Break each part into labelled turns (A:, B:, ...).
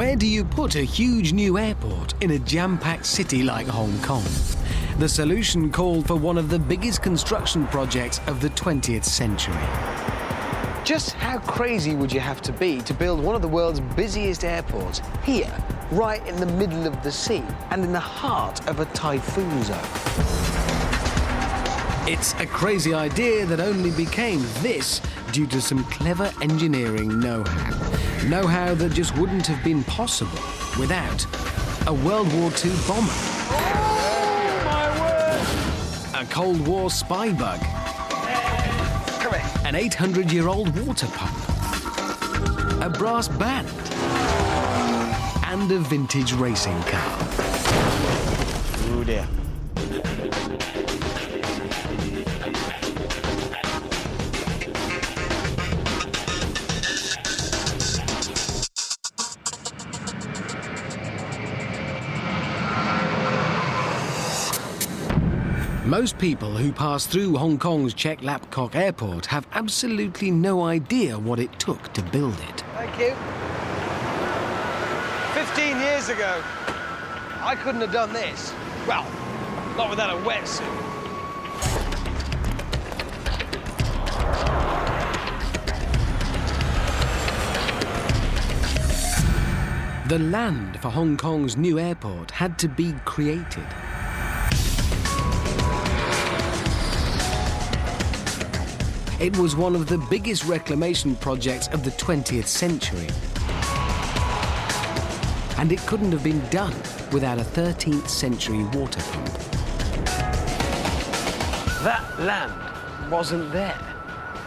A: Where do you put a huge new airport in a jam-packed city like Hong Kong? The solution called for one of the biggest construction projects of the 20th century.
B: Just how crazy would you have to be to build one of the world's busiest airports here, right in the middle of the sea and in the heart of a typhoon zone?
A: It's a crazy idea that only became this due to some clever engineering know-how. Know-how that just wouldn't have been possible without a World War II bomber.
B: Oh, my word!
A: A Cold War spy bug.
B: Come here.
A: An 800-year-old water pump. A brass band. And a vintage racing car.
B: Oh, dear.
A: Most people who pass through Hong Kong's Chek Lap Kok Airport have absolutely no idea what it took to build it.
B: Thank you. 15 years ago, I couldn't have done this. Well, not without a wetsuit.
A: The land for Hong Kong's new airport had to be created. It was one of the biggest reclamation projects of the 20th century. And it couldn't have been done without a 13th century water pump.
B: That land wasn't there.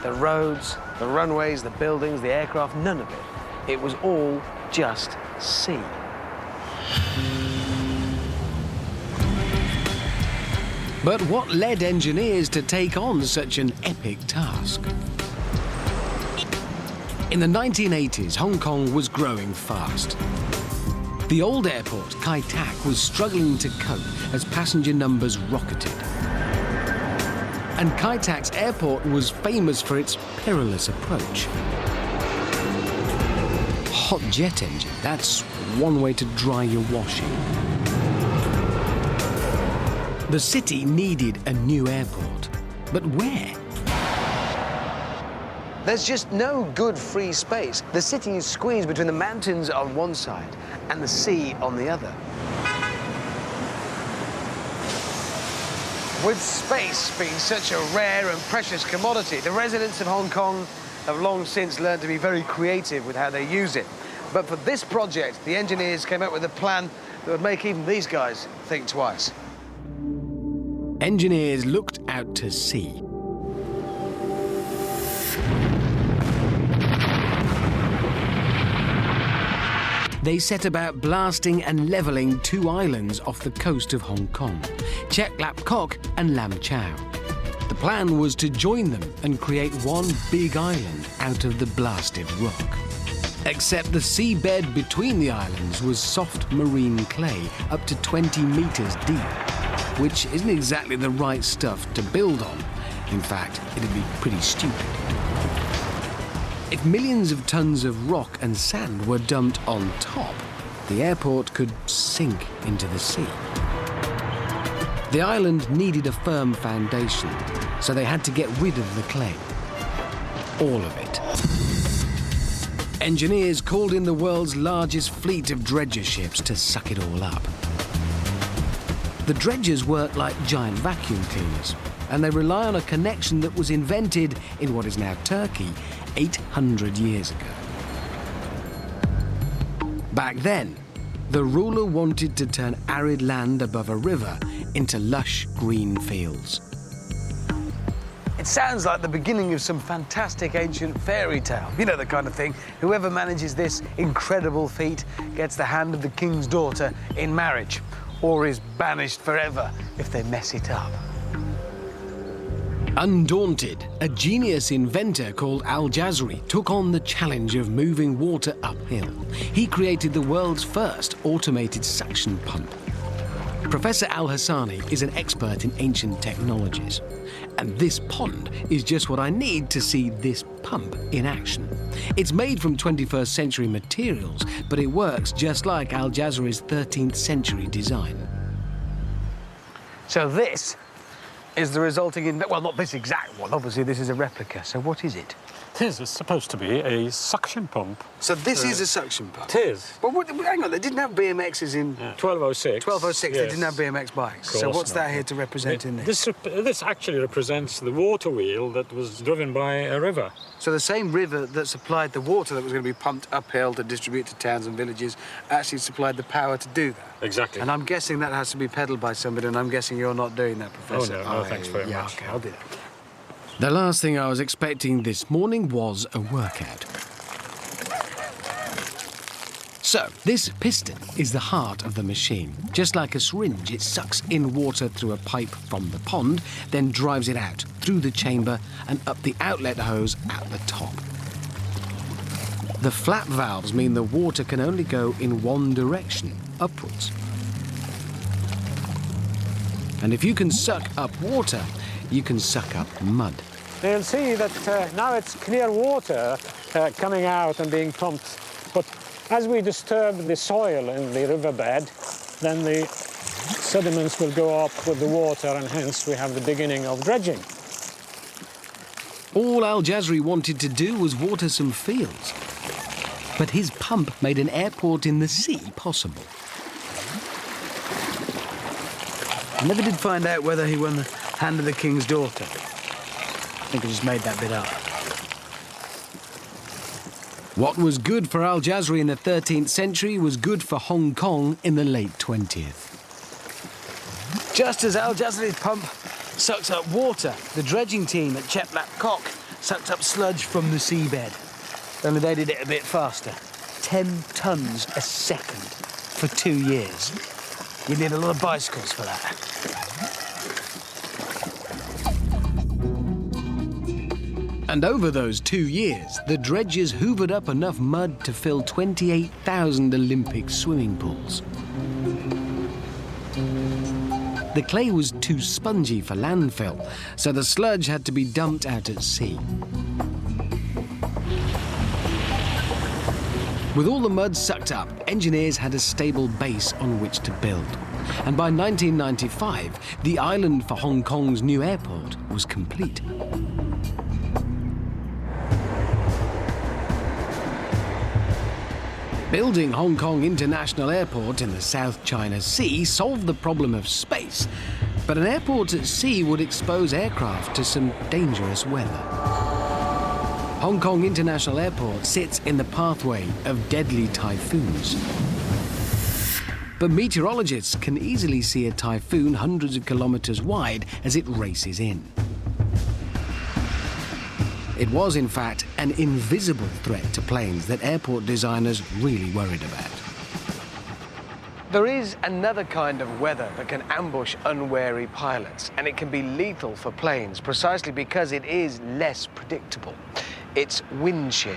B: The roads, the runways, the buildings, the aircraft, none of it. It was all just sea.
A: But what led engineers to take on such an epic task? In the 1980s, Hong Kong was growing fast. The old airport, Kai Tak, was struggling to cope as passenger numbers rocketed. And Kai Tak's airport was famous for its perilous approach. Hot jet engine, that's one way to dry your washing. The city needed a new airport, but where?
B: There's just no good free space. The city is squeezed between the mountains on one side and the sea on the other. With space being such a rare and precious commodity, the residents of Hong Kong have long since learned to be very creative with how they use it. But for this project, the engineers came up with a plan that would make even these guys think twice.
A: Engineers looked out to sea. They set about blasting and levelling two islands off the coast of Hong Kong, Chek Lap Kok and Lam Chau. The plan was to join them and create one big island out of the blasted rock. Except the seabed between the islands was soft marine clay up to 20 meters deep, which isn't exactly the right stuff to build on. In fact, it'd be pretty stupid. If millions of tons of rock and sand were dumped on top, the airport could sink into the sea. The island needed a firm foundation, so they had to get rid of the clay. All of it. Engineers called in the world's largest fleet of dredger ships to suck it all up. The dredgers work like giant vacuum cleaners, and they rely on a connection that was invented in what is now Turkey 800 years ago. Back then, the ruler wanted to turn arid land above a river into lush green fields.
B: It sounds like the beginning of some fantastic ancient fairy tale. You know, the kind of thing. Whoever manages this incredible feat gets the hand of the king's daughter in marriage, or is banished forever if they mess it up.
A: Undaunted, a genius inventor called Al-Jazari took on the challenge of moving water uphill. He created the world's first automated suction pump. Professor Al-Hassani is an expert in ancient technologies. And this pond is just what I need to see this pump in action. It's made from 21st century materials, but it works just like Al Jazari's 13th century design.
B: So this is the resulting well, not this exact one, obviously this is a replica. So what is it?
C: This is supposed to be a suction pump.
B: So this is a suction pump?
C: It is.
B: But hang on, they didn't have BMXs in...
C: 1206.
B: 1206,
C: yes.
B: They didn't have BMX bikes. So what's that here to represent in this?
C: This actually represents the water wheel that was driven by a river.
B: So the same river that supplied the water that was going to be pumped uphill to distribute to towns and villages actually supplied the power to do that.
C: Exactly.
B: And I'm guessing that has to be pedalled by somebody, and I'm guessing you're not doing that, Professor.
C: Oh, no, thanks very much.
B: OK, I'll do that.
A: The last thing I was expecting this morning was a workout. So, this piston is the heart of the machine. Just like a syringe, it sucks in water through a pipe from the pond, then drives it out through the chamber and up the outlet hose at the top. The flap valves mean the water can only go in one direction, upwards. And if you can suck up water, you can suck up mud.
C: You'll see that now it's clear water coming out and being pumped. But as we disturb the soil in the riverbed, then the sediments will go up with the water, and hence we have the beginning of dredging.
A: All Al Jazari wanted to do was water some fields. But his pump made an airport in the sea possible.
B: I never did find out whether he won the hand of the king's daughter. I think I just made that bit up.
A: What was good for Al Jazari in the 13th century was good for Hong Kong in the late 20th.
B: Just as Al Jazari's pump sucks up water, the dredging team at Chek Lap Kok sucked up sludge from the seabed. Only they did it a bit faster. 10 tons a second for 2 years. You need a lot of bicycles for that.
A: And over those 2 years, the dredgers hoovered up enough mud to fill 28,000 Olympic swimming pools. The clay was too spongy for landfill, so the sludge had to be dumped out at sea. With all the mud sucked up, engineers had a stable base on which to build. And by 1995, the island for Hong Kong's new airport was complete. Building Hong Kong International Airport in the South China Sea solved the problem of space, but an airport at sea would expose aircraft to some dangerous weather. Hong Kong International Airport sits in the pathway of deadly typhoons. But meteorologists can easily see a typhoon hundreds of kilometers wide as it races in. It was, in fact, an invisible threat to planes that airport designers really worried about.
B: There is another kind of weather that can ambush unwary pilots, and it can be lethal for planes precisely because it is less predictable. It's wind shear.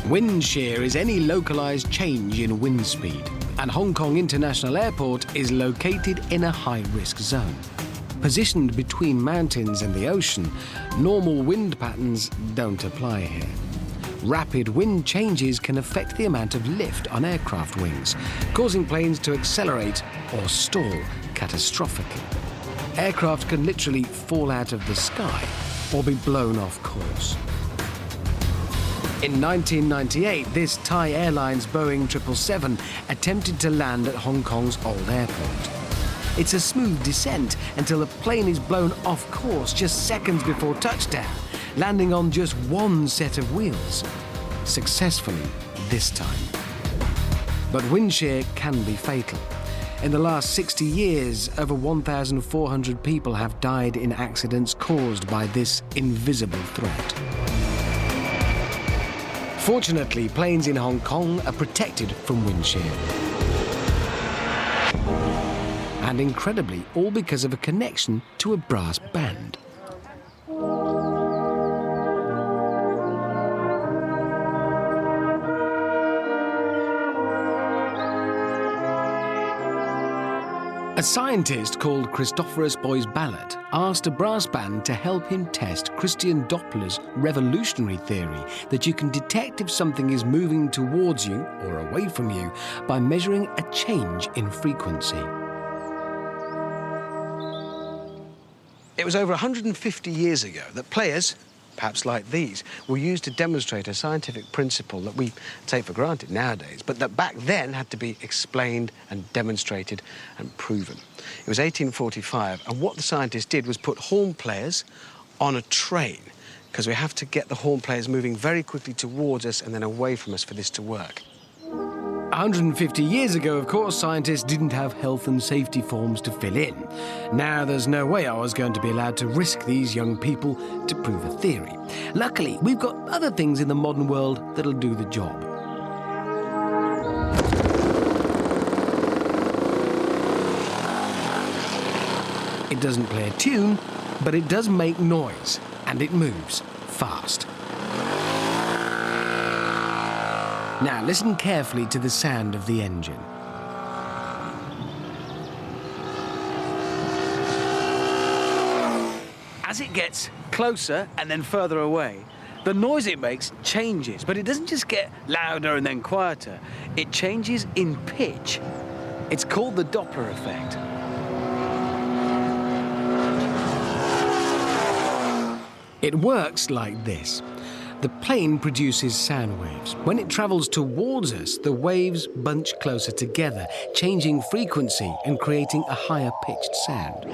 A: Wind shear is any localized change in wind speed, and Hong Kong International Airport is located in a high-risk zone. Positioned between mountains and the ocean, normal wind patterns don't apply here. Rapid wind changes can affect the amount of lift on aircraft wings, causing planes to accelerate or stall catastrophically. Aircraft can literally fall out of the sky or be blown off course. In 1998, this Thai Airlines Boeing 777 attempted to land at Hong Kong's old airport. It's a smooth descent until the plane is blown off course just seconds before touchdown, landing on just one set of wheels. Successfully this time. But wind shear can be fatal. In the last 60 years, over 1,400 people have died in accidents caused by this invisible threat. Fortunately, planes in Hong Kong are protected from wind shear. And incredibly, all because of a connection to a brass band. A scientist called Christophorus Boyce-Ballot asked a brass band to help him test Christian Doppler's revolutionary theory that you can detect if something is moving towards you or away from you by measuring a change in frequency.
B: It was over 150 years ago that players, perhaps like these, were used to demonstrate a scientific principle that we take for granted nowadays, but that back then had to be explained and demonstrated and proven. It was 1845, and what the scientists did was put horn players on a train, because we have to get the horn players moving very quickly towards us and then away from us for this to work.
A: 150 years ago, of course, scientists didn't have health and safety forms to fill in. Now there's no way I was going to be allowed to risk these young people to prove a theory. Luckily, we've got other things in the modern world that'll do the job. It doesn't play a tune, but it does make noise, and it moves fast. Now listen carefully to the sound of the engine.
B: As it gets closer and then further away, the noise it makes changes, but it doesn't just get louder and then quieter. It changes in pitch. It's called the Doppler effect.
A: It works like this. The plane produces sound waves. When it travels towards us, the waves bunch closer together, changing frequency and creating a higher pitched sound.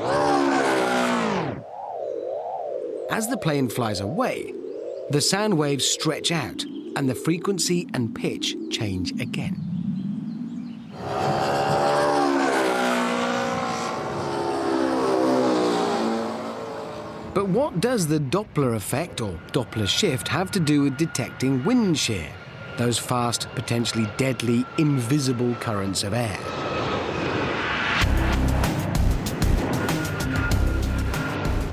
A: As the plane flies away, the sound waves stretch out and the frequency and pitch change again. But what does the Doppler effect, or Doppler shift, have to do with detecting wind shear, those fast, potentially deadly, invisible currents of air?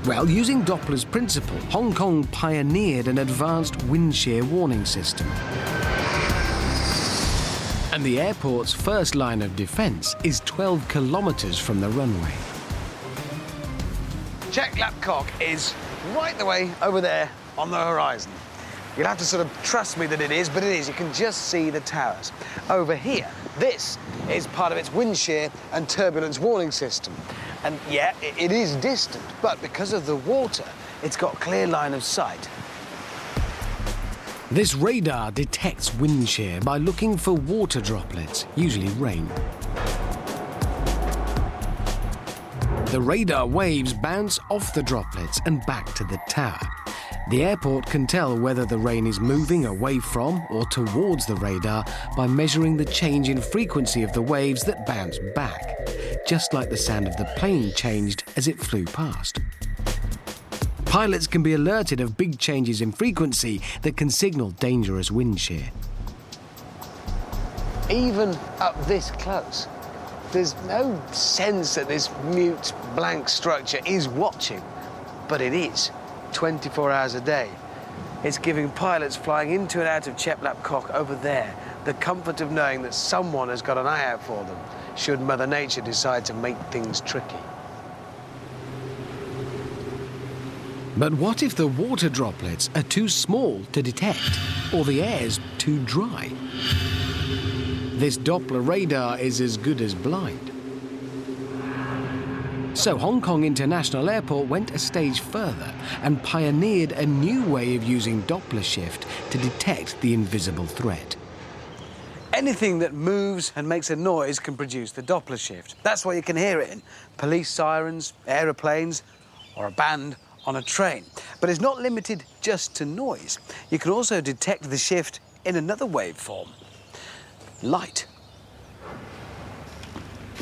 A: Well, using Doppler's principle, Hong Kong pioneered an advanced wind shear warning system. And the airport's first line of defense is 12 kilometers from the runway.
B: Check Lap Cock is right the way over there on the horizon. You'll have to sort of trust me that it is, but it is. You can just see the towers. Over here, this is part of its wind shear and turbulence warning system. And yeah, it is distant, but because of the water, it's got clear line of sight.
A: This radar detects wind shear by looking for water droplets, usually rain. The radar waves bounce off the droplets and back to the tower. The airport can tell whether the rain is moving away from or towards the radar by measuring the change in frequency of the waves that bounce back, just like the sound of the plane changed as it flew past. Pilots can be alerted of big changes in frequency that can signal dangerous wind shear.
B: Even up this close, there's no sense that this mute, blank structure is watching, but it is, 24 hours a day. It's giving pilots flying into and out of Chek Lap Kok over there the comfort of knowing that someone has got an eye out for them, should Mother Nature decide to make things tricky.
A: But what if the water droplets are too small to detect, or the air's too dry? This Doppler radar is as good as blind. So Hong Kong International Airport went a stage further and pioneered a new way of using Doppler shift to detect the invisible threat.
B: Anything that moves and makes a noise can produce the Doppler shift. That's why you can hear it in police sirens, aeroplanes, or a band on a train. But it's not limited just to noise. You can also detect the shift in another waveform. Light.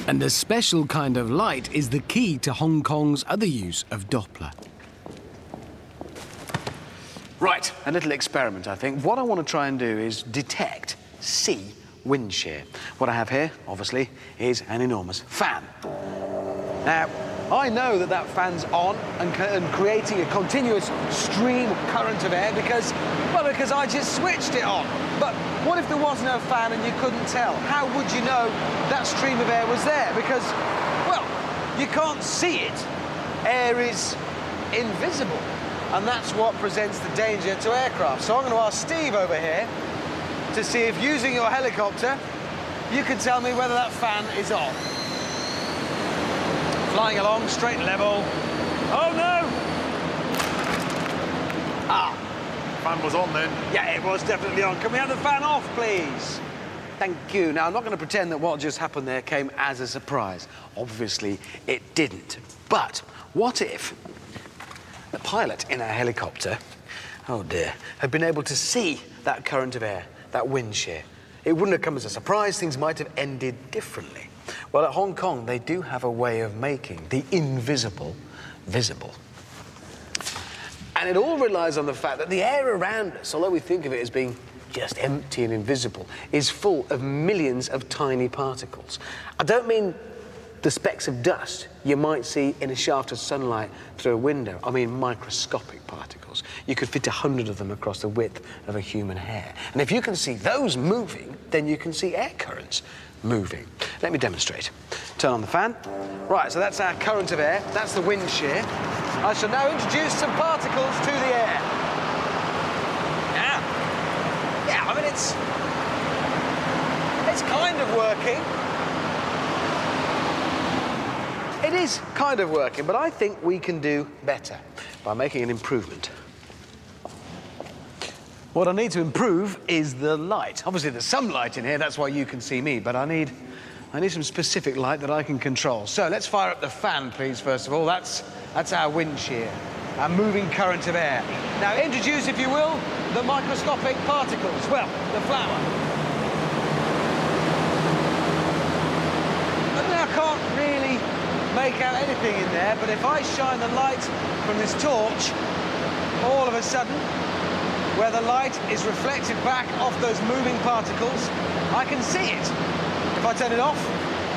A: And a special kind of light is the key to Hong Kong's other use of Doppler.
B: Right, a little experiment, I think. What I want to try and do is detect, see, wind shear. What I have here, obviously, is an enormous fan. Now, I know that that fan's on and creating a continuous stream current of air because I just switched it on. But what if there was no fan and you couldn't tell? How would you know that stream of air was there? Because, well, You can't see it. Air is invisible. And that's what presents the danger to aircraft. So I'm going to ask Steve over here to see if, using your helicopter, you can tell me whether that fan is on. Flying along, straight and level. Oh, no! Ah.
D: Fan was on then.
B: Yeah, it was definitely on. Can we have the fan off, please? Thank you. Now, I'm not going to pretend that what just happened there came as a surprise. Obviously, it didn't. But what if the pilot in our helicopter, oh dear, had been able to see that current of air, that wind shear? It wouldn't have come as a surprise. Things might have ended differently. Well, at Hong Kong, they do have a way of making the invisible visible. And it all relies on the fact that the air around us, although we think of it as being just empty and invisible, is full of millions of tiny particles. I don't mean the specks of dust you might see in a shaft of sunlight through a window. I mean microscopic particles. You could fit 100 of them across the width of a human hair. And if you can see those moving, then you can see air currents moving. Let me demonstrate. Turn on the fan. Right, so that's our current of air. That's the wind shear. I shall now introduce some particles to the air. Yeah, I mean, it's kind of working. It is kind of working, but I think we can do better by making an improvement. What I need to improve is the light. Obviously, there's some light in here, that's why you can see me, but I need some specific light that I can control. So let's fire up the fan, please, first of all. That's our wind shear, our moving current of air. Now, introduce, if you will, the microscopic particles. Well, the flower. And I can't really make out anything in there, but if I shine the light from this torch, all of a sudden, where the light is reflected back off those moving particles, I can see it. If I turn it off,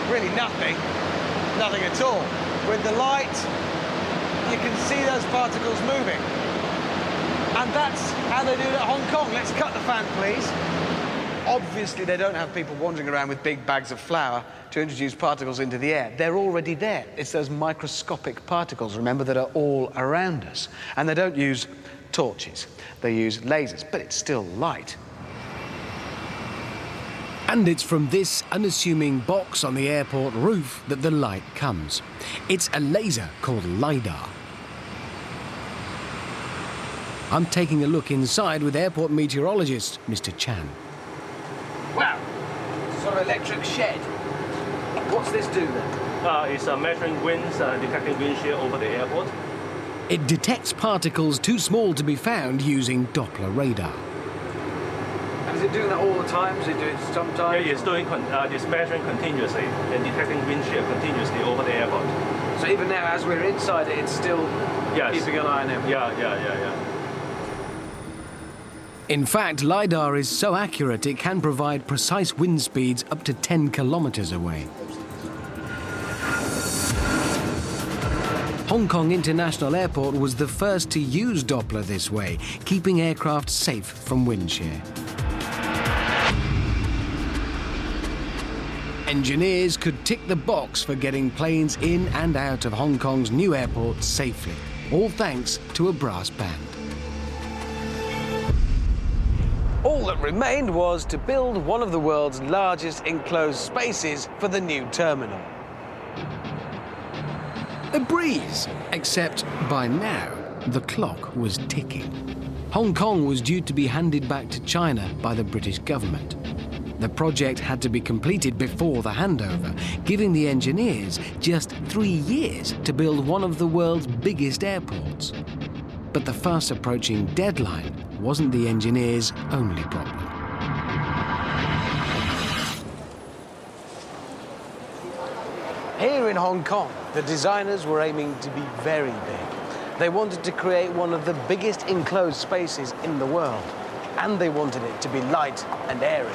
B: really nothing at all. With the light, you can see those particles moving. And that's how they do it at Hong Kong. Let's cut the fan, please. Obviously, they don't have people wandering around with big bags of flour to introduce particles into the air. They're already there. It's those microscopic particles, remember, that are all around us. And they don't use torches. They use lasers, but it's still light.
A: And it's from this unassuming box on the airport roof that the light comes. It's a laser called LiDAR. I'm taking a look inside with airport meteorologist Mr. Chan.
B: Wow, sort of electric shed. What's this do then?
E: It's measuring winds, detecting wind shear over the airport.
A: It detects particles too small to be found using Doppler radar.
B: And is it doing that all the time? Is it doing it sometimes?
E: Yeah, it's measuring continuously and detecting wind shear continuously over the airport.
B: So even now, as we're inside it, it's still keeping an eye on it?
E: Yeah.
A: In fact, LiDAR is so accurate it can provide precise wind speeds up to 10 kilometers away. Hong Kong International Airport was the first to use Doppler this way, keeping aircraft safe from wind shear. Engineers could tick the box for getting planes in and out of Hong Kong's new airport safely, all thanks to a brass band.
B: All that remained was to build one of the world's largest enclosed spaces for the new terminal.
A: A breeze, except by now, the clock was ticking. Hong Kong was due to be handed back to China by the British government. The project had to be completed before the handover, giving the engineers just 3 years to build one of the world's biggest airports. But the fast-approaching deadline wasn't the engineers' only problem.
B: Here in Hong Kong, the designers were aiming to be very big. They wanted to create one of the biggest enclosed spaces in the world, and they wanted it to be light and airy.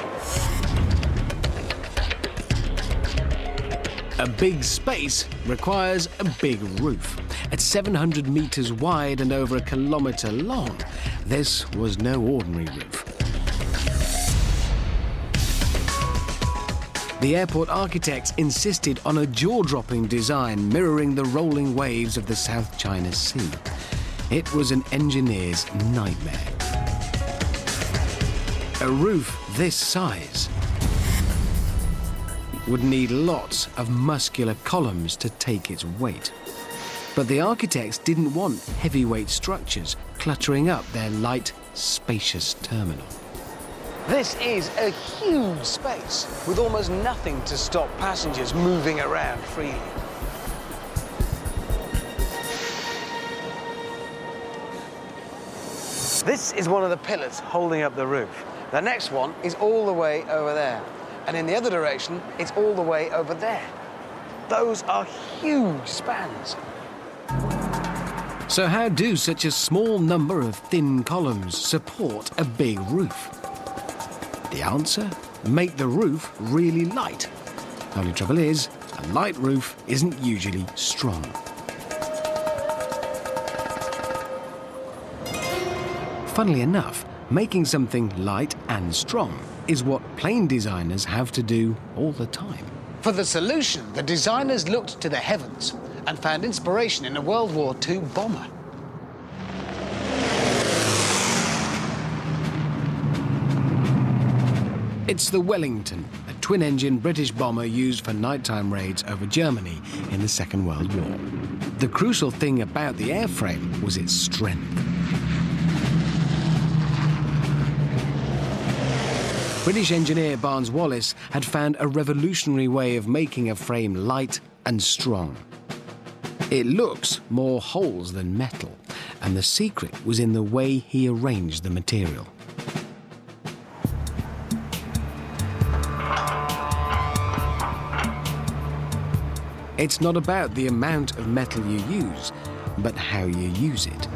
A: A big space requires a big roof. At 700 meters wide and over a kilometer long, this was no ordinary roof. The airport architects insisted on a jaw-dropping design mirroring the rolling waves of the South China Sea. It was an engineer's nightmare. A roof this size would need lots of muscular columns to take its weight. But the architects didn't want heavyweight structures cluttering up their light, spacious terminal.
B: This is a huge space with almost nothing to stop passengers moving around freely. This is one of the pillars holding up the roof. The next one is all the way over there. And in the other direction, it's all the way over there. Those are huge spans.
A: So how do such a small number of thin columns support a big roof? The answer? Make the roof really light. Only trouble is, a light roof isn't usually strong. Funnily enough, making something light and strong is what plane designers have to do all the time.
B: For the solution, the designers looked to the heavens and found inspiration in a World War II bomber.
A: It's the Wellington, a twin-engine British bomber used for nighttime raids over Germany in the Second World War. The crucial thing about the airframe was its strength. British engineer Barnes Wallis had found a revolutionary way of making a frame light and strong. It looks more holes than metal, and the secret was in the way he arranged the material. It's not about the amount of metal you use, but how you use it.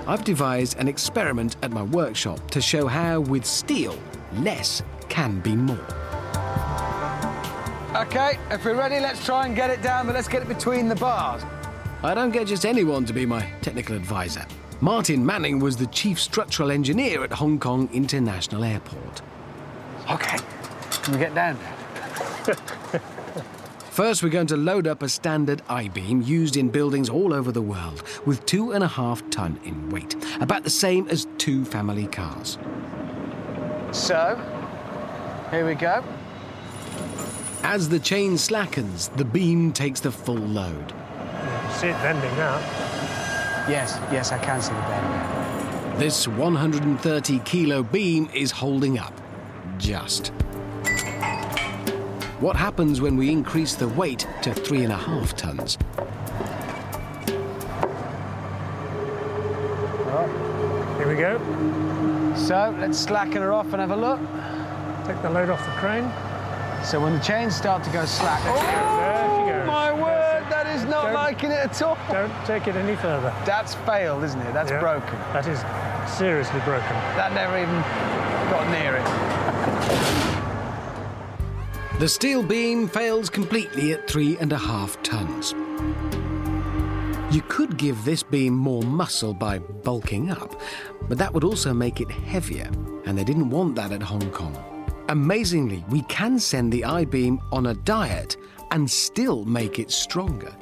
A: I've devised an experiment at my workshop to show how, with steel, less can be more.
B: OK, if we're ready, let's try and get it down, but let's get it between the bars.
A: I don't get just anyone to be my technical advisor. Martin Manning was the chief structural engineer at Hong Kong International Airport.
B: OK, can we get down there?
A: First, we're going to load up a standard I-beam used in buildings all over the world with 2.5 ton in weight, about the same as 2 family cars.
B: So, here we go.
A: As the chain slackens, the beam takes the full load.
C: See it bending now.
B: Yes, I can see the bend.
A: This 130 kilo beam is holding up. Just. What happens when we increase the weight to 3.5 tons?
C: Here we go.
B: So, let's slacken her off and have a look.
C: Take the load off the crane.
B: So when the chains start to go slack...
C: There she goes.
B: My word, that is not liking it at all.
C: Don't take it any further.
B: That's failed, isn't it? That's broken.
C: That is seriously broken.
B: That never even got near it.
A: The steel beam fails completely at 3.5 tons. You could give this beam more muscle by bulking up, but that would also make it heavier, and they didn't want that at Hong Kong. Amazingly, we can send the I-beam on a diet and still make it stronger.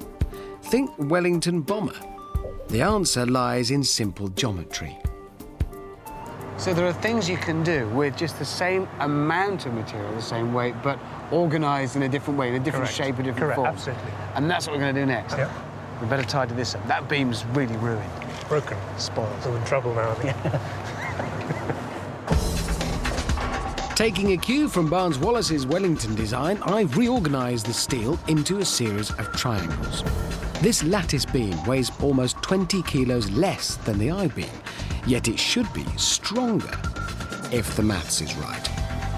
A: Think Wellington bomber. The answer lies in simple geometry.
B: So there are things you can do with just the same amount of material, the same weight, but organised in a different way, in a different shape, a different form.
C: Absolutely.
B: And that's what we're going to do next.
C: Yep.
B: We better tidy this up. That beam's really ruined.
C: Broken.
B: Spoiled.
C: We're in trouble now, I think.
A: Taking a cue from Barnes Wallis's Wellington design, I've reorganised the steel into a series of triangles. This lattice beam weighs almost 20 kilos less than the I-beam, yet it should be stronger, if the maths is right.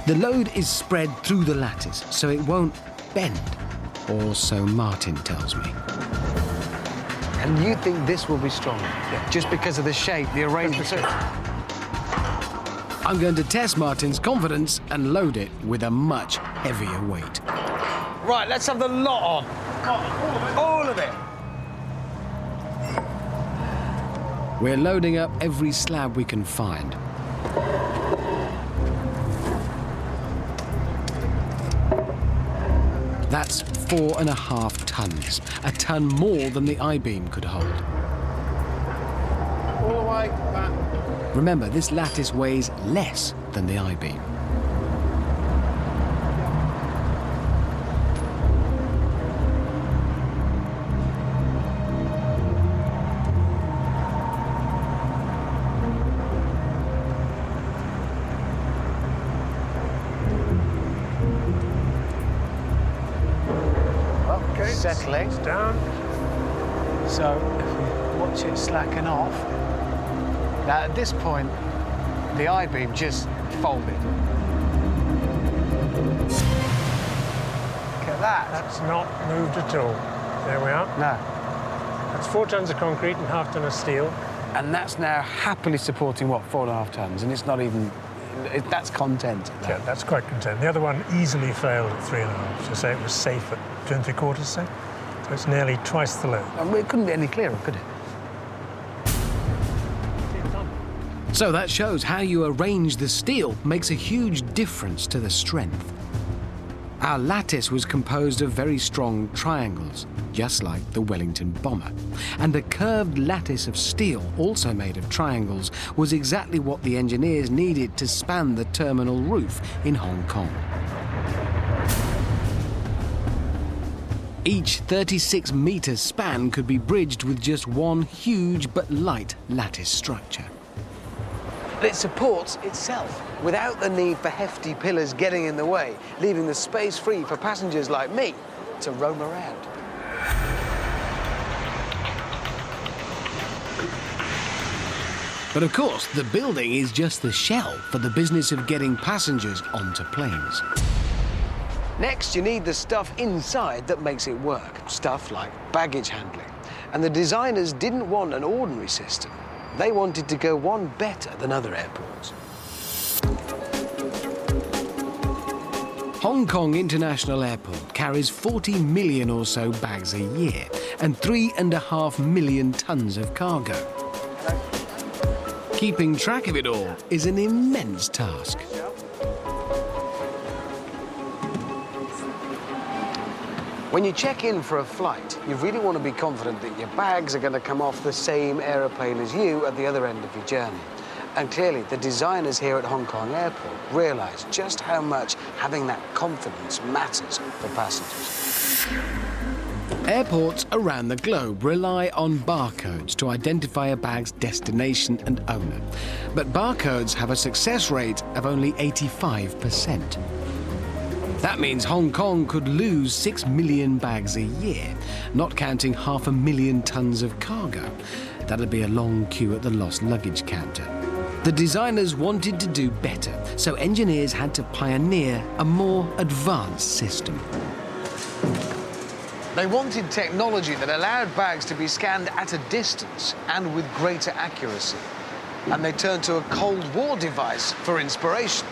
A: The load is spread through the lattice, so it won't bend, or so Martin tells me.
B: And you think this will be stronger? Yeah. Just because of the shape, the arrangement?
A: I'm going to test Martin's confidence and load it with a much heavier weight.
B: Right, let's have the lot on. All of it.
A: We're loading up every slab we can find. That's 4.5 tons, a ton more than the I-beam could hold.
D: All the way back.
A: Remember, this lattice weighs less than the I-beam.
D: Okay.
B: Settling.
D: It's down.
B: So if we watch it slacken off, now at this point, the I-beam just folded. Look at that.
C: That's not moved at all. There we are.
B: No.
C: That's 4 tons of concrete and half ton of steel.
B: And that's now happily supporting, what, 4.5 tons? And it's not even, that's content.
C: Yeah, that's quite content. The other one easily failed at 3.5, so say it was safe at 2 3/4, say. So it's nearly twice the load.
B: And it couldn't be any clearer, could it?
A: So that shows how you arrange the steel makes a huge difference to the strength. Our lattice was composed of very strong triangles, just like the Wellington bomber. And a curved lattice of steel, also made of triangles, was exactly what the engineers needed to span the terminal roof in Hong Kong. Each 36-metre span could be bridged with just one huge but light lattice structure.
B: But it supports itself without the need for hefty pillars getting in the way, leaving the space free for passengers like me to roam around.
A: But of course, the building is just the shell for the business of getting passengers onto planes.
B: Next, you need the stuff inside that makes it work, stuff like baggage handling. And the designers didn't want an ordinary system. They wanted to go one better than other airports.
A: Hong Kong International Airport carries 40 million or so bags a year and 3.5 million tons of cargo. Keeping track of it all is an immense task.
B: When you check in for a flight, you really want to be confident that your bags are going to come off the same aeroplane as you at the other end of your journey. And clearly, the designers here at Hong Kong Airport realise just how much having that confidence matters for passengers.
A: Airports around the globe rely on barcodes to identify a bag's destination and owner. But barcodes have a success rate of only 85%. That means Hong Kong could lose 6 million bags a year, not counting 500,000 tons of cargo. That'd be a long queue at the lost luggage counter. The designers wanted to do better, so engineers had to pioneer a more advanced system.
B: They wanted technology that allowed bags to be scanned at a distance and with greater accuracy. And they turned to a Cold War device for inspiration.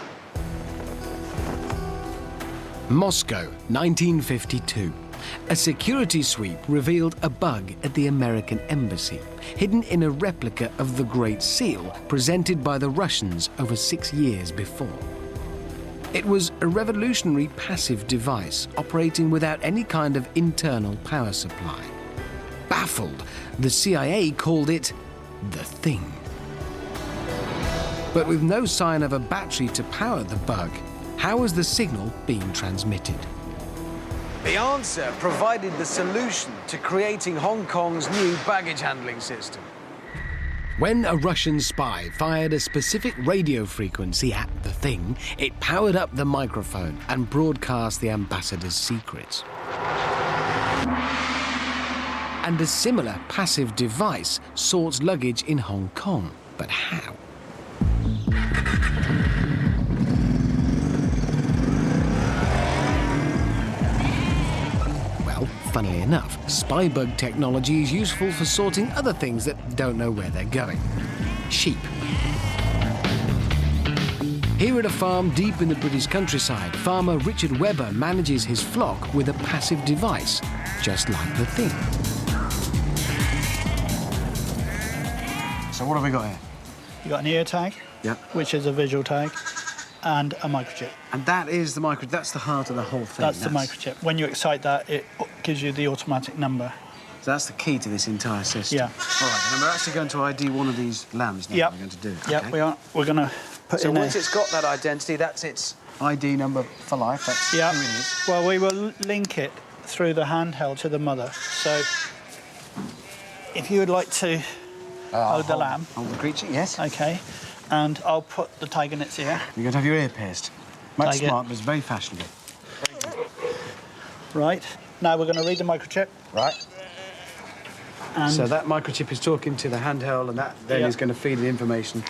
A: Moscow, 1952. A security sweep revealed a bug at the American embassy, hidden in a replica of the Great Seal presented by the Russians over 6 years before. It was a revolutionary passive device operating without any kind of internal power supply. Baffled, the CIA called it the Thing. But with no sign of a battery to power the bug, how was the signal being transmitted?
B: The answer provided the solution to creating Hong Kong's new baggage handling system.
A: When a Russian spy fired a specific radio frequency at the Thing, it powered up the microphone and broadcast the ambassador's secrets. And a similar passive device sorts luggage in Hong Kong. But how? Funnily enough, spy bug technology is useful for sorting other things that don't know where they're going. Sheep. Here at a farm deep in the British countryside, farmer Richard Webber manages his flock with a passive device, just like the Thing.
B: So what have we got here?
F: You got an ear tag,
B: Yeah.
F: which is a visual tag. and a microchip.
B: And that is the microchip. That's the heart of the whole thing.
F: That's the microchip. When you excite that, it gives you the automatic number.
B: So that's the key to this entire system.
F: Yeah.
B: All right, and we're actually going to ID one of these lambs now.
F: Yep.
B: We're going to do it.
F: Yeah,
B: okay?
F: we are. We're going to put
B: So
F: in
B: once
F: a...
B: it's got that identity, that's its ID number for life. That's
F: Yeah.
B: who it is.
F: Well, we will link it through the handheld to the mother. So if you would like to hold the lamb.
B: Hold the creature, yes.
F: OK. And I'll put the tag in its ear.
B: You're going to have your ear pierced. Much
F: Tiger.
B: smart, but it's very fashionable.
F: Right. Now we're going to read the microchip.
B: Right.
F: And,
B: So that microchip is talking to the handheld, and that then
F: Yeah.
B: is going to feed it information.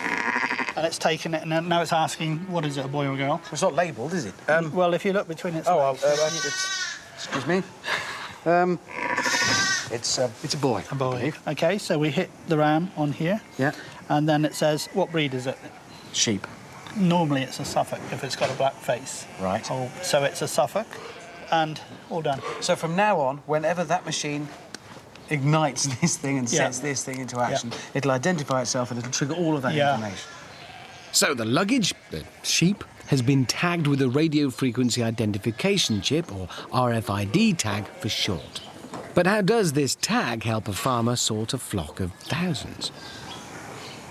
F: and it's taken it, and now it's asking, what is it, a boy or a girl?
B: It's not labelled, is it?
F: Well, if you look between its legs,
B: excuse me. It's a boy.
F: a boy.
B: I believe.
F: OK, so we hit the ram on here,
B: Yeah.
F: and then it says, what breed is it?
B: Sheep.
F: Normally it's a Suffolk if it's got a black face.
B: Right.
F: Oh, so it's a Suffolk, and all done.
B: So from now on, whenever that machine ignites this thing and
F: Yeah.
B: sets this thing into action, it'll identify itself and it'll trigger all of that
F: Yeah.
B: information.
A: So the luggage, the sheep, has been tagged with a radio frequency identification chip, or RFID tag for short. But how does this tag help a farmer sort a flock of thousands?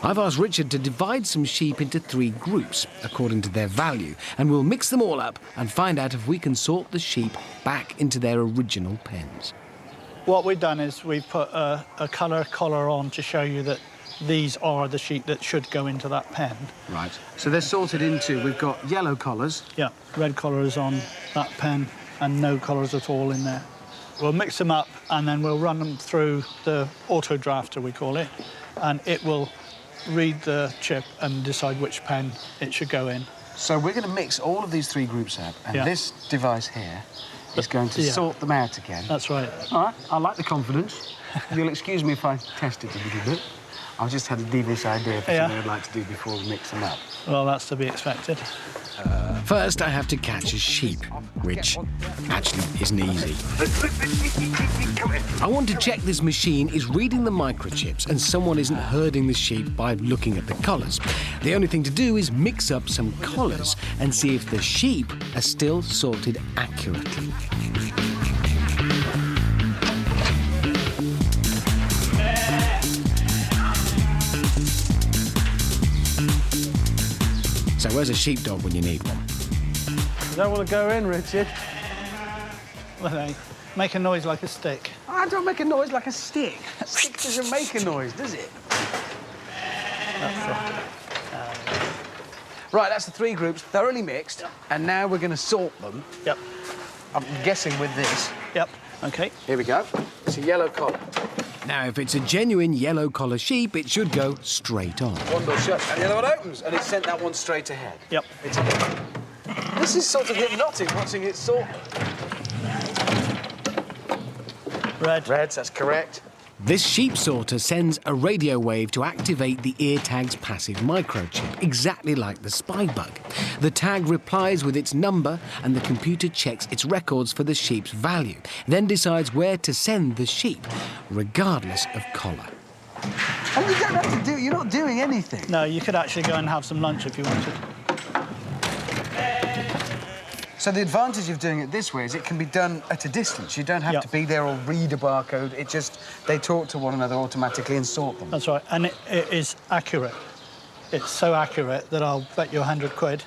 A: I've asked Richard to divide some sheep into 3 groups according to their value, and we'll mix them all up and find out if we can sort the sheep back into their original pens.
F: What we've done is we've put a colour collar on to show you that these are the sheep that should go into that pen.
B: Right. So they're sorted into, we've got yellow collars.
F: Yeah, red collars on that pen and no collars at all in there. We'll mix them up and then we'll run them through the auto drafter, we call it, and it will read the chip and decide which pen it should go in.
B: So we're going to mix all of these 3 groups up, and
F: Yeah.
B: this device here is going to
F: Yeah.
B: sort them out again.
F: That's right.
B: All right, I like the confidence. You'll excuse me if I test it a little bit. I've just had a devious idea for
F: Yeah.
B: something I'd like to do before we mix them up.
F: Well, that's to be expected.
A: First, I have to catch a sheep, which actually isn't easy. I want to check this machine is reading the microchips and someone isn't herding the sheep by looking at the collars. The only thing to do is mix up some collars and see if the sheep are still sorted accurately. So where's a sheepdog when you need one?
B: You don't want to go in, Richard.
F: Well, they make a noise like a stick.
B: I don't make a noise like a stick. A stick doesn't make a noise, does it? Right, that's the 3 groups. They're only mixed, and now we're going to sort them.
F: Yep.
B: I'm guessing with this.
F: Yep. OK.
B: Here we go. It's a yellow collar.
A: Now, if it's a genuine yellow collar sheep, it should go straight on.
B: One door shut, and the other one opens, and it sent that one straight ahead.
F: Yep.
B: This is sort of hypnotic, watching it sort.
F: Red.
B: Reds, that's correct.
A: This sheep sorter sends a radio wave to activate the ear tag's passive microchip, exactly like the spy bug. The tag replies with its number, and the computer checks its records for the sheep's value, then decides where to send the sheep, regardless of collar.
B: And you don't have to do, you're not doing anything.
F: No, you could actually go and have some lunch if you wanted.
B: So the advantage of doing it this way is it can be done at a distance. You don't have
F: Yep.
B: to be there or read a barcode. It just, they talk to one another automatically and sort them.
F: That's right, and it is accurate. It's so accurate that I'll bet you 100 quid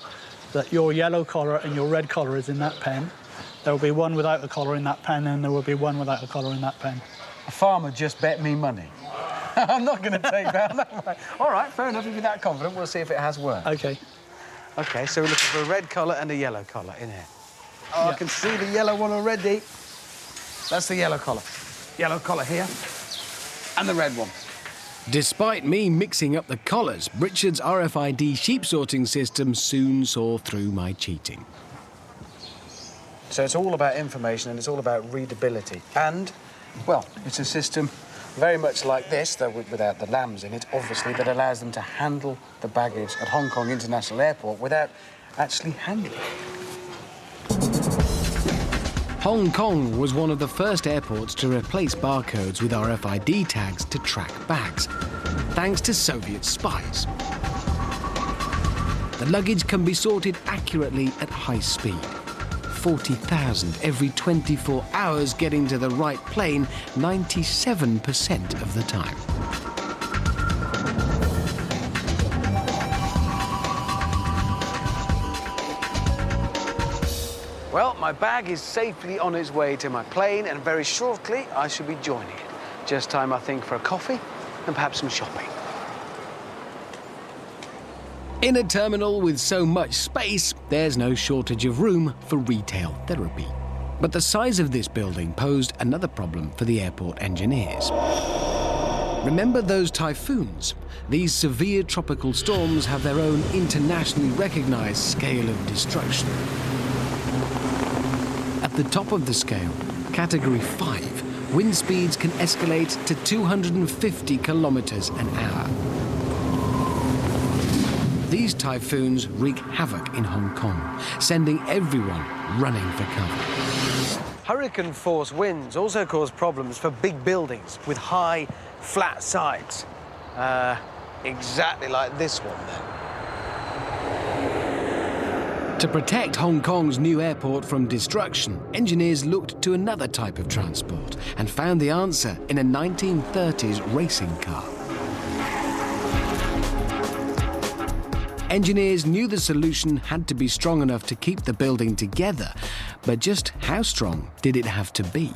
F: that your yellow collar and your red collar is in that pen. There will be one without a collar in that pen, and there will be one without a collar in that pen.
B: A farmer just bet me money. I'm not going to take that. No. All right, fair enough. If you're that confident, we'll see if it has worked.
F: OK.
B: OK, so we're looking for a red collar and a yellow collar in here. Oh, I can see the yellow one already. That's the yellow collar. Yellow collar here. And the red one.
A: Despite me mixing up the collars, Richard's RFID sheep sorting system soon saw through my cheating.
B: So it's all about information and it's all about readability. And, well, it's a system very much like this, though without the lambs in it, obviously, that allows them to handle the baggage at Hong Kong International Airport without actually handling it.
A: Hong Kong was one of the first airports to replace barcodes with RFID tags to track bags, thanks to Soviet spies. the luggage can be sorted accurately at high speed. 40,000 every 24 hours getting to the right plane 97% of the time.
B: Well, my bag is safely on its way to my plane, and very shortly I shall be joining it. Just time, I think, for a coffee and perhaps some shopping.
A: In a terminal with so much space, there's no shortage of room for retail therapy. But the size of this building posed another problem for the airport engineers. Remember those typhoons? These severe tropical storms have their own internationally recognized scale of destruction. At the top of the scale, Category 5, wind speeds can escalate to 250 kilometers an hour. These typhoons wreak havoc in Hong Kong, sending everyone running for cover.
B: Hurricane-force winds also cause problems for big buildings with high, flat sides. Exactly like this one, then.
A: To protect Hong Kong's new airport from destruction, engineers looked to another type of transport and found the answer in a 1930s racing car. Engineers knew the solution had to be strong enough to keep the building together, but just how strong did it have to be?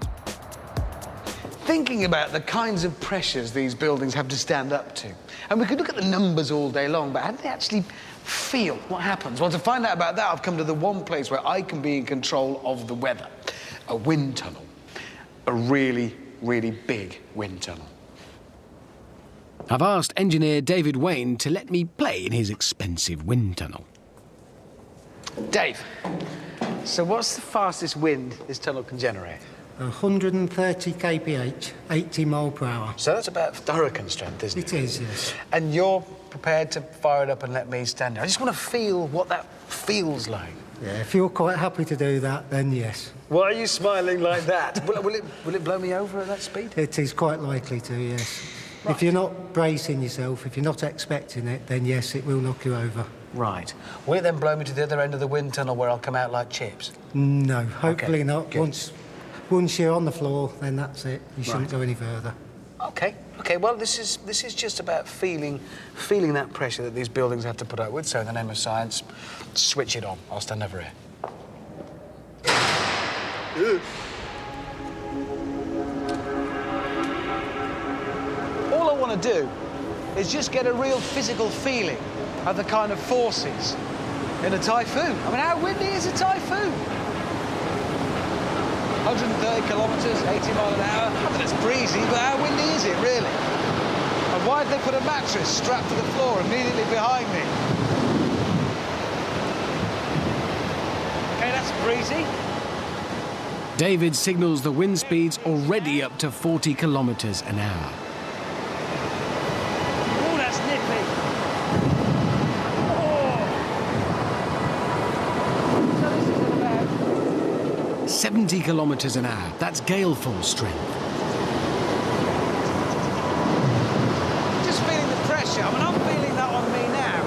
B: Thinking about the kinds of pressures these buildings have to stand up to, and we could look at the numbers all day long, but how do they actually feel? What happens? Well, to find out about that, I've come to the one place where I can be in control of the weather. A wind tunnel. A really, really big wind tunnel.
A: I've asked engineer David Wayne to let me play in his expensive wind tunnel.
B: Dave, so what's the fastest wind this tunnel can generate?
G: 130 kph, 80 mile per hour.
B: So that's about hurricane strength, isn't it?
G: It is, yes.
B: And you're prepared to fire it up and let me stand there. I just want to feel what that feels like.
G: Yeah, if you're quite happy to do that, then yes.
B: Why are you smiling like that? will it blow me over at that speed?
G: It is quite likely to, yes.
B: Right.
G: If you're not bracing yourself, if you're not expecting it, then yes, it will knock you over.
B: Right. Will it then blow me to the other end of the wind tunnel where I'll come out like chips?
G: No, hopefully
B: Okay,
G: not.
B: good.
G: Once you're on the floor, then that's it. You shouldn't go any further.
B: Okay. Well, this is just about feeling that pressure that these buildings have to put up with. So, in the name of science, switch it on. I'll stand over here. All I want to do is just get a real physical feeling of the kind of forces in a typhoon. I mean, how windy is a typhoon? 130 kilometres, 80 mile an hour. I think it's breezy, but how windy is it, really? And why did they put a mattress strapped to the floor immediately behind me? Okay, that's breezy.
A: David signals the wind speeds already up to 40 kilometers an hour.
B: Oh, that's nippy. Oh. So this is about
A: 70 kilometers an hour, that's gale force strength.
B: just feeling the pressure. I mean, I'm feeling that on me now.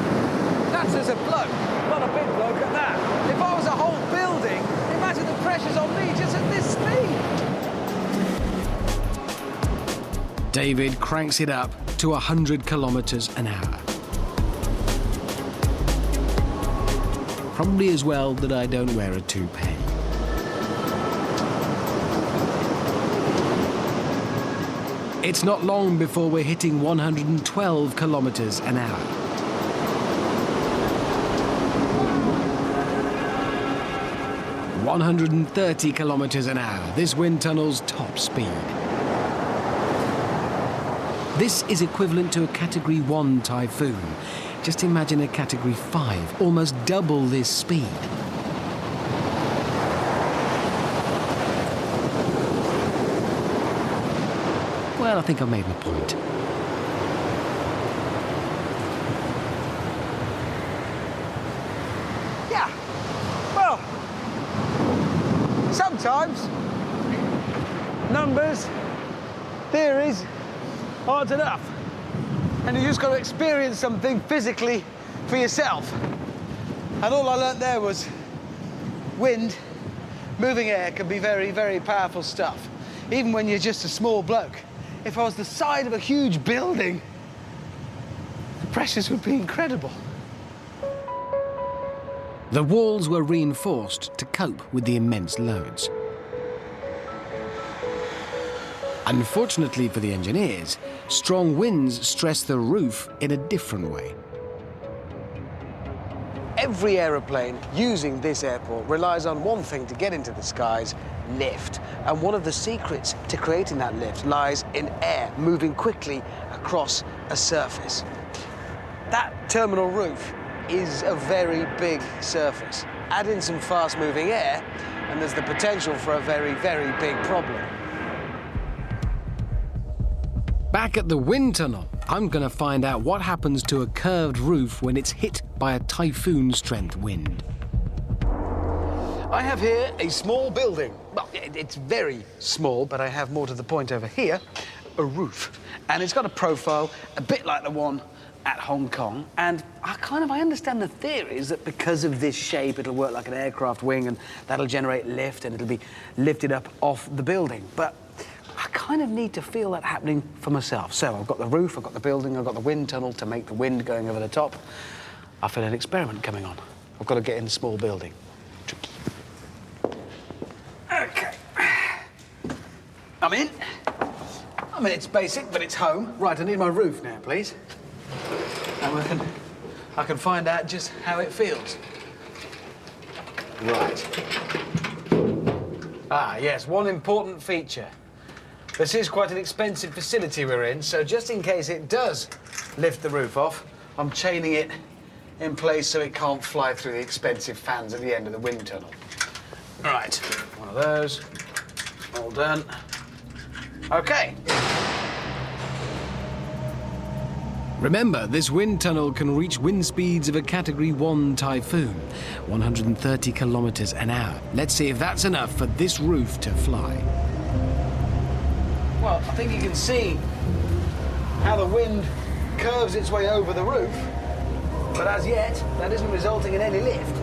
B: That's as a bloke, not a big bloke at that. If I was a whole building, imagine the pressure's on me just at this speed.
A: David cranks it up to 100 kilometers an hour. Probably as well that I don't wear a toupee. It's not long before we're hitting 112 kilometers an hour. "130 kilometers an hour, this wind tunnel's top speed. This is equivalent to a Category 1 typhoon. Just imagine a Category 5, almost double this speed. Well, I think I've made my point.
B: Yeah. Well, sometimes numbers, theories aren't enough. And you just got to experience something physically for yourself. And all I learnt there was wind, moving air can be very, very powerful stuff, even when you're just a small bloke. If I was the side of a huge building, the pressures would be incredible.
A: The walls were reinforced to cope with the immense loads. Unfortunately for the engineers, strong winds stressed the roof in a different way.
B: Every aeroplane using this airport relies on one thing to get into the skies: lift. And one of the secrets to creating that lift lies in air moving quickly across a surface. That terminal roof is a very big surface. Add in some fast-moving air, and there's the potential for a very, very big problem.
A: Back at the wind tunnel, I'm going to find out what happens to a curved roof when it's hit by a typhoon-strength wind.
B: I have here a small building. Well, it's very small, but I have more to the point over here, a roof. And it's got a profile a bit like the one at Hong Kong. And I understand the theories that because of this shape, it'll work like an aircraft wing and that'll generate lift and it'll be lifted up off the building. But I kind of need to feel that happening for myself. So I've got the roof, I've got the building, I've got the wind tunnel to make the wind going over the top. I feel an experiment coming on. I've got to get in a small building. Tricky. Okay. I'm in. I mean, it's basic, but it's home. Right, I need my roof now, please. And I can find out just how it feels. Right. Ah, yes, one important feature. This is quite an expensive facility we're in, so just in case it does lift the roof off, I'm chaining it in place so it can't fly through the expensive fans at the end of the wind tunnel. Right, one of those. All done. Okay.
A: Remember, this wind tunnel can reach wind speeds of a Category 1 typhoon, 130 kilometers an hour. Let's see if that's enough for this roof to fly.
B: Well, I think you can see how the wind curves its way over the roof, but as yet, that isn't resulting in any lift.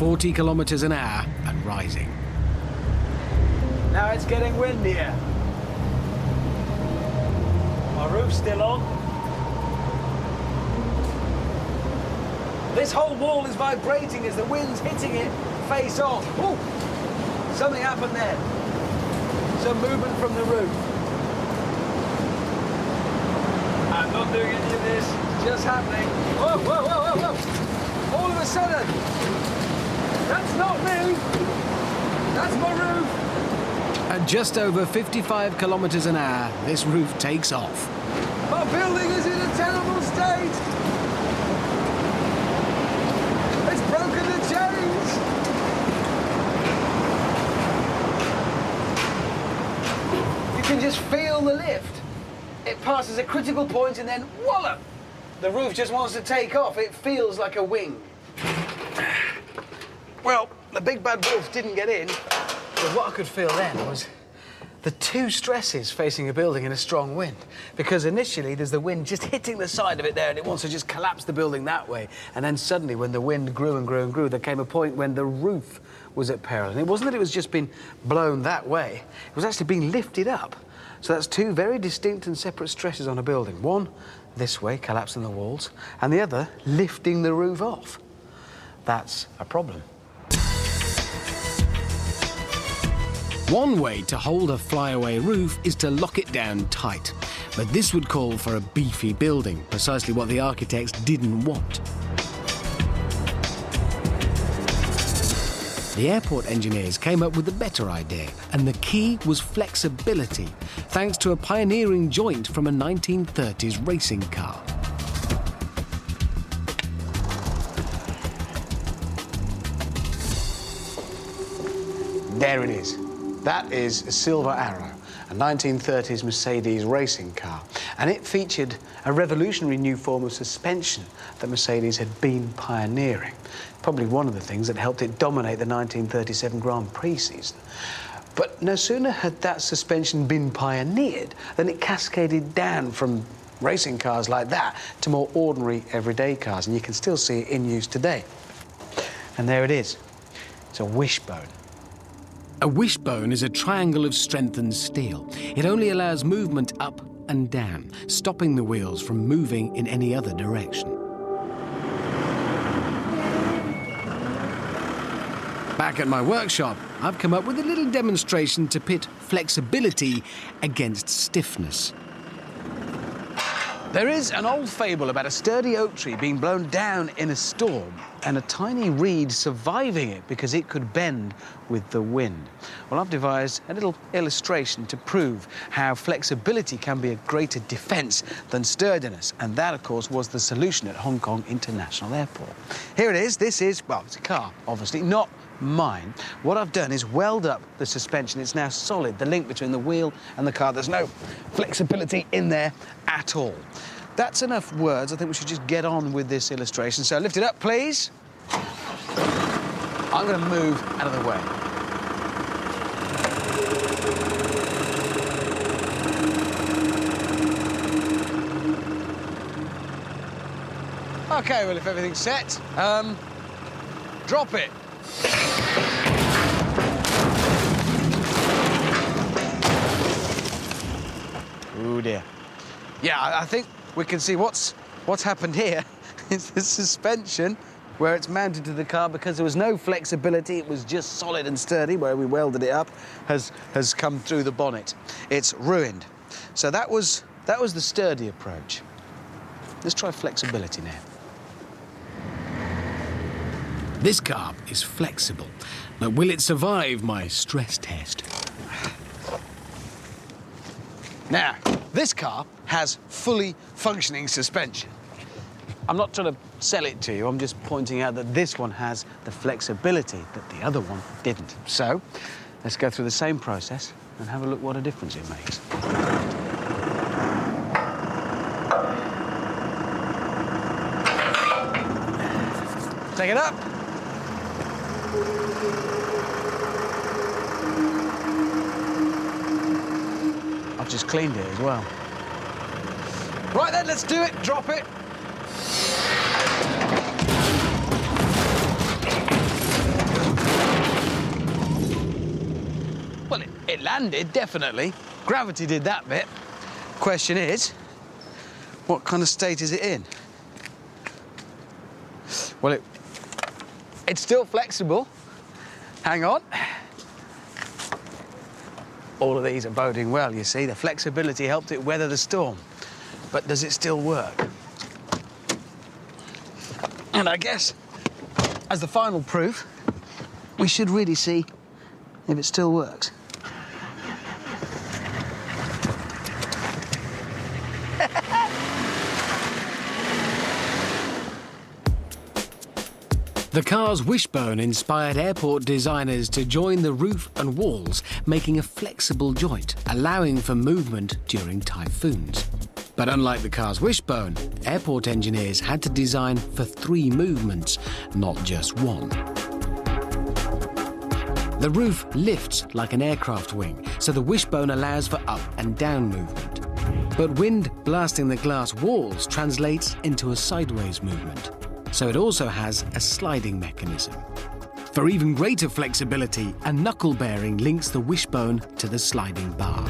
A: 40 kilometers an hour and rising.
B: Now it's getting windier. My roof's still on. This whole wall is vibrating as the wind's hitting it face on. Ooh, something happened there. Some movement from the roof. I'm not doing any of this, it's just happening. Whoa, whoa, whoa, whoa, whoa. All of a sudden, that's not me. That's my roof.
A: At just over 55 kilometers an hour, this roof takes off.
B: My building is in a terrible state. It's broken the chains. You can just feel the lift. It passes a critical point and then wallop! The roof just wants to take off. It feels like a wing. Well, the big bad wolf didn't get in. But what I could feel then was the two stresses facing a building in a strong wind. Because initially there's the wind just hitting the side of it there and it wants to just collapse the building that way. And then suddenly when the wind grew and grew and grew, there came a point when the roof was at peril. And it wasn't that it was just being blown that way, it was actually being lifted up. So that's two very distinct and separate stresses on a building. One, this way, collapsing the walls, and the other, lifting the roof off. That's a problem.
A: One way to hold a flyaway roof is to lock it down tight. But this would call for a beefy building, precisely what the architects didn't want. The airport engineers came up with a better idea, and the key was flexibility, thanks to a pioneering joint from a 1930s racing car.
B: There it is. That is a Silver Arrow, a 1930s Mercedes racing car. And it featured a revolutionary new form of suspension that Mercedes had been pioneering. Probably one of the things that helped it dominate the 1937 Grand Prix season. But no sooner had that suspension been pioneered than it cascaded down from racing cars like that to more ordinary, everyday cars, and you can still see it in use today. And there it is. It's a wishbone.
A: A wishbone is a triangle of strengthened steel. It only allows movement up and down, stopping the wheels from moving in any other direction. Back at my workshop, I've come up with a little demonstration to pit flexibility against stiffness.
B: There is an old fable about a sturdy oak tree being blown down in a storm and a tiny reed surviving it because it could bend with the wind. Well, I've devised a little illustration to prove how flexibility can be a greater defence than sturdiness, and that, of course, was the solution at Hong Kong International Airport. Here it is. This is, well, it's a car, obviously, not mine. What I've done is weld up the suspension. It's now solid, the link between the wheel and the car. There's no flexibility in there at all. That's enough words. I think we should just get on with this illustration. So lift it up, please. I'm going to move out of the way. OK, well, if everything's set, drop it. Oh dear. Yeah, I think we can see what's happened here. It's the suspension where it's mounted to the car, because there was no flexibility, it was just solid and sturdy where we welded it up, has come through the bonnet. It's ruined. So that was the sturdy approach. Let's try flexibility now.
A: This car is flexible. Now, will it survive my stress test?
B: Now, this car has fully functioning suspension. I'm not trying to sell it to you, I'm just pointing out that this one has the flexibility that the other one didn't. So, let's go through the same process and have a look what a difference it makes. Take it up. I've just cleaned it as well. Right then, let's do it. Drop it. Well, it landed, definitely. Gravity did that bit. Question is, what kind of state is it in? Well, it's still flexible. Hang on. All of these are boding well, you see. The flexibility helped it weather the storm. But does it still work? And I guess, as the final proof, we should really see if it still works.
A: The car's wishbone inspired airport designers to join the roof and walls, making a flexible joint, allowing for movement during typhoons. But unlike the car's wishbone, airport engineers had to design for 3 movements, not just one. The roof lifts like an aircraft wing, so the wishbone allows for up and down movement. But wind blasting the glass walls translates into a sideways movement, so it also has a sliding mechanism. For even greater flexibility, a knuckle bearing links the wishbone to the sliding bar.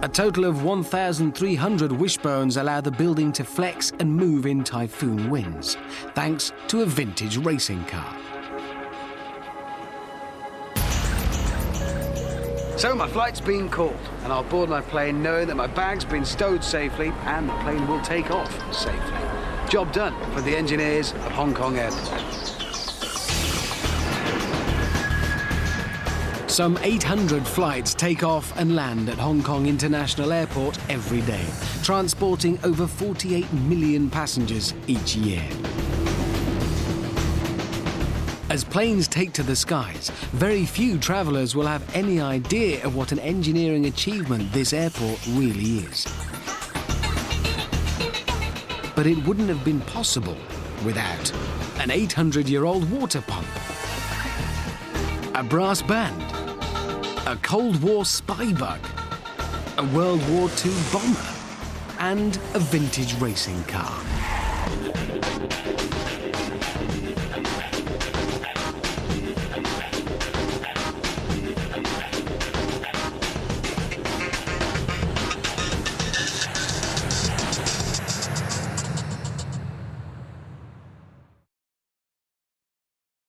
A: A total of 1,300 wishbones allow the building to flex and move in typhoon winds, thanks to a vintage racing car.
B: So my flight's been called, and I'll board my plane knowing that my bag's been stowed safely and the plane will take off safely. Job done for the engineers of Hong Kong Airport.
A: Some 800 flights take off and land at Hong Kong International Airport every day, transporting over 48 million passengers each year. As planes take to the skies, very few travellers will have any idea of what an engineering achievement this airport really is. But it wouldn't have been possible without an 800-year-old water pump, a brass band, a Cold War spy bug, a World War II bomber, and a vintage racing car.